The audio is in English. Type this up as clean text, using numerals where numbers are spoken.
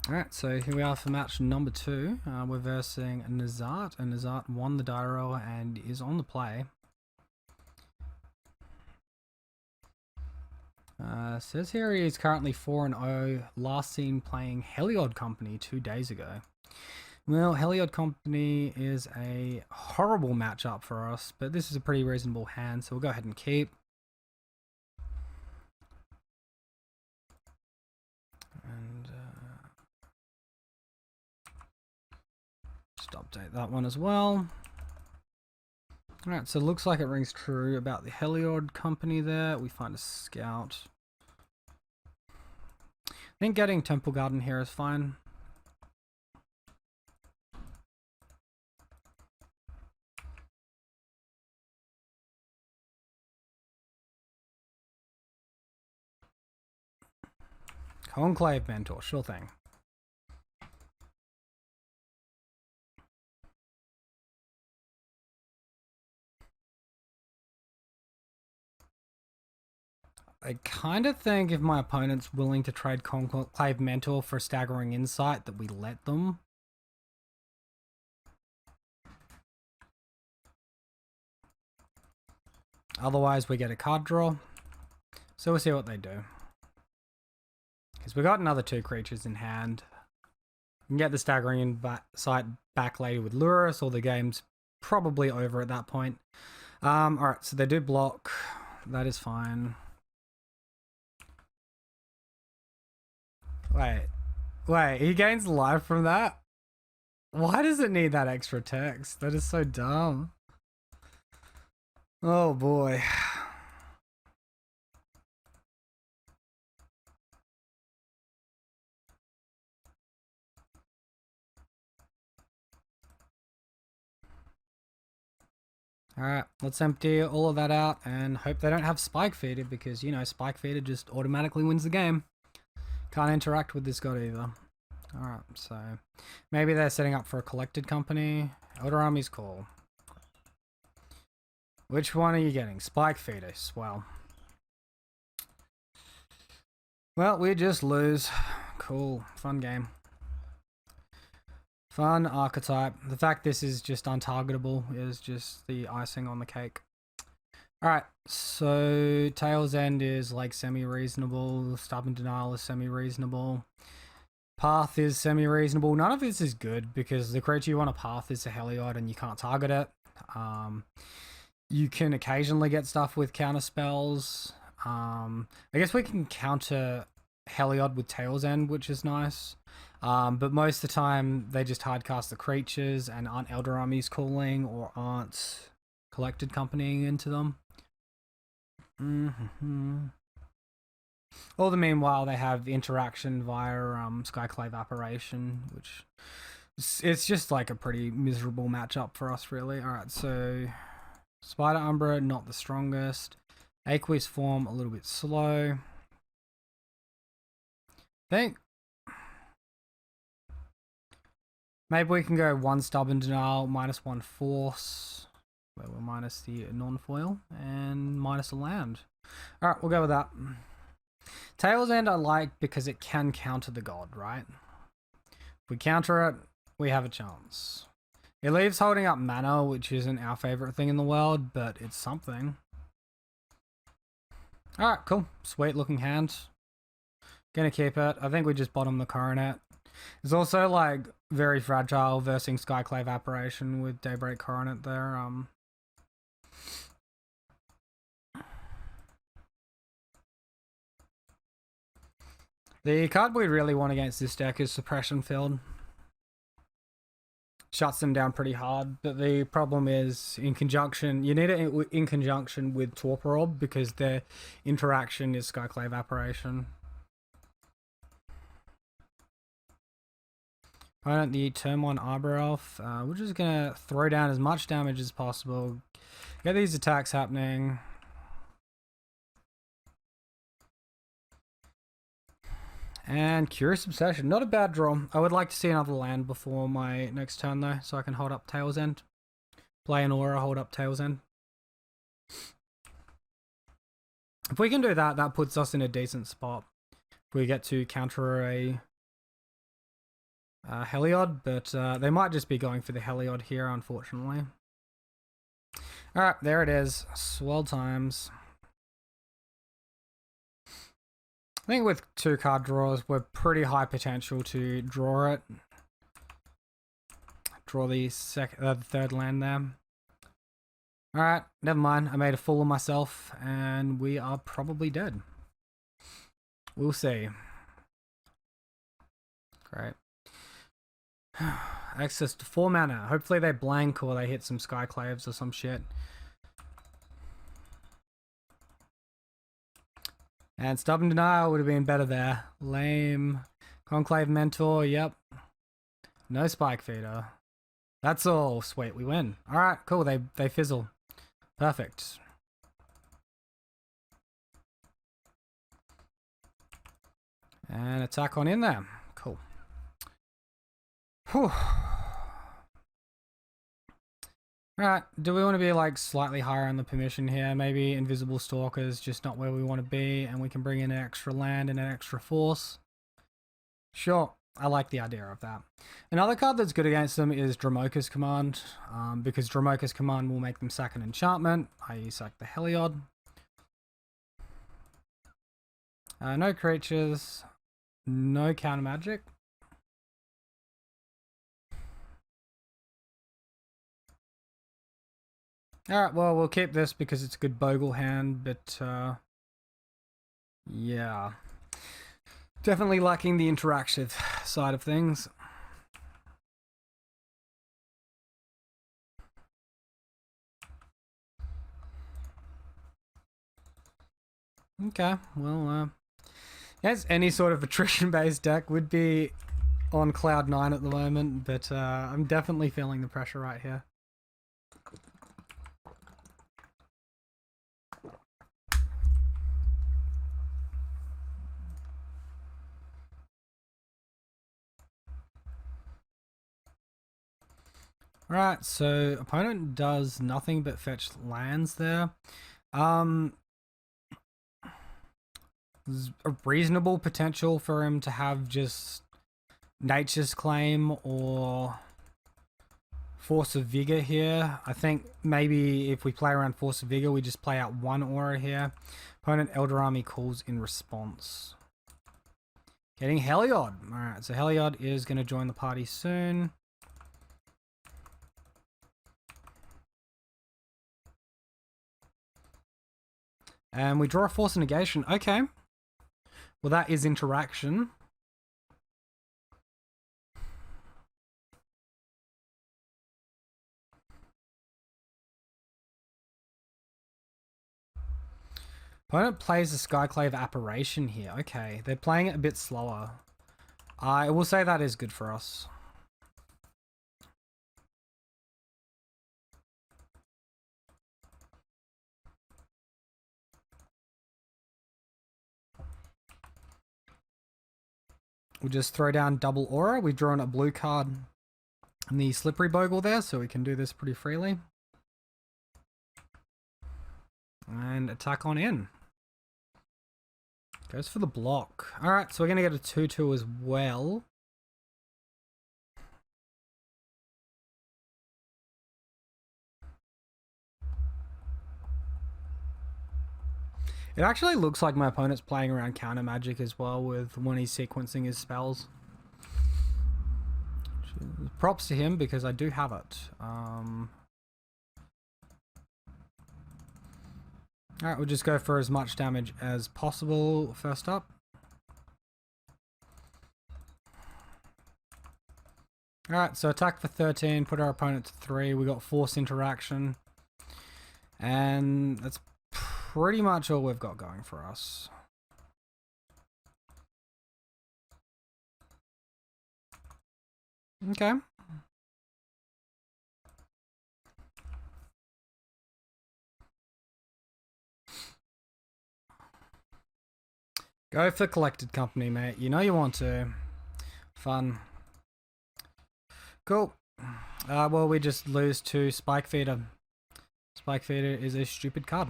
Alright, so here we are for match number 2. We're versing Nazart, and Nazart won the die roll and is on the play. Says here he is currently 4-0, last seen playing Heliod Company 2 days ago. Well, Heliod Company is a horrible matchup for us, but this is a pretty reasonable hand, so we'll go ahead and keep. And just update that one as well. Alright, so it looks like it rings true about the Heliod Company there. We find a scout. I think getting Temple Garden here is fine. Conclave Mentor, sure thing. I kind of think if my opponent's willing to trade Conclave Mentor for Staggering Insight, that we let them. Otherwise, we get a card draw. So we'll see what they do. Because we got another 2 creatures in hand. We can get the Staggering Insight back later with Lurus, or the game's probably over at that point. Alright, so they do block. That is fine. Wait, he gains life from that? Why does it need that extra text? That is so dumb. Oh boy. Alright, let's empty all of that out and hope they don't have Spike Feeder, because, you know, Spike Feeder just automatically wins the game. Can't interact with this god either. Alright, so maybe they're setting up for a collected company. Elder Army's call. Which one are you getting? Spike Fetus. Well, we just lose. Cool. Fun game. Fun archetype. The fact this is just untargetable is just the icing on the cake. Alright, so Tail's End is like semi-reasonable. Stubborn Denial is semi-reasonable. Path is semi-reasonable. None of this is good because the creature you want to path is a Heliod and you can't target it. You can occasionally get stuff with counter spells. I guess we can counter Heliod with Tail's End, which is nice. But most of the time they just hardcast the creatures and aren't Elder Armies calling or aren't collected companying into them. All the meanwhile they have interaction via Skyclave Apparition, which it's just like a pretty miserable matchup for us, really. Alright, so Spider Umbra, not the strongest. Aqueous Form, a little bit slow. I think maybe we can go 1 Stubborn Denial, -1 Force, where we're minus the non-foil, and minus a land. Alright, we'll go with that. Tail's End I like because it can counter the god, right? If we counter it, we have a chance. It leaves holding up mana, which isn't our favorite thing in the world, but it's something. Alright, cool. Sweet looking hand. Gonna keep it. I think we just bottom the Coronet. It's also like very fragile versing Skyclave Apparition with Daybreak Coronet there. The card we really want against this deck is Suppression Field. Shuts them down pretty hard, but the problem is in conjunction, you need it in conjunction with Torpor Orb because their interaction is Skyclave Apparition. Opponent, the turn 1 Arbor Elf. We're just gonna throw down as much damage as possible. Get these attacks happening. And Curious Obsession, not a bad draw. I would like to see another land before my next turn though, so I can hold up Tail's End. Play an Aura, hold up Tail's End. If we can do that, that puts us in a decent spot. If we get to counter a Heliod, but they might just be going for the Heliod here, unfortunately. Alright, there it is. Swell times. I think with 2 card draws, we're pretty high potential to draw it. Draw the third land there. Alright, never mind. I made a fool of myself, and we are probably dead. We'll see. Great. Access to 4 mana. Hopefully they blank or they hit some Skyclaves or some shit. And Stubborn Denial would have been better there. Lame. Conclave Mentor, yep. No Spike Feeder. That's all. Sweet, we win. Alright, cool. They fizzle. Perfect. And attack on in there. Cool. Whew. Alright, do we want to be like slightly higher on the permission here? Maybe Invisible Stalker's just not where we want to be, and we can bring in an extra land and an extra force. Sure, I like the idea of that. Another card that's good against them is Dromoka's Command, because Dromoka's Command will make them sack an enchantment, i.e. sack the Heliod. No creatures, no counter magic. Alright, well, we'll keep this because it's a good Bogle hand, but yeah. Definitely lacking the interactive side of things. Okay, well, yes, any sort of attrition-based deck would be on cloud 9 at the moment, but I'm definitely feeling the pressure right here. Alright, so opponent does nothing but fetch lands there. There's a reasonable potential for him to have just Nature's Claim or Force of Vigor here. I think maybe if we play around Force of Vigor, we just play out 1 aura here. Opponent Elder Army calls in response. Getting Heliod. Alright, so Heliod is going to join the party soon. And we draw a Force of Negation. Okay. Well, that is interaction. Opponent plays a Skyclave Apparition here. Okay, they're playing it a bit slower. I will say that is good for us. We'll just throw down double aura. We've drawn a blue card in the Slippery Bogle there, so we can do this pretty freely. And attack on in. Goes for the block. Alright, so we're going to get a 2/2 as well. It actually looks like my opponent's playing around counter magic as well with when he's sequencing his spells. Props to him because I do have it. Alright, we'll just go for as much damage as possible first up. Alright, so attack for 13, put our opponent to 3. We got force interaction. And that's pretty much all we've got going for us. Okay. Go for Collected Company, mate. You know you want to. Fun. Cool. Well, we just lose to Spike Feeder. Spike Feeder is a stupid card.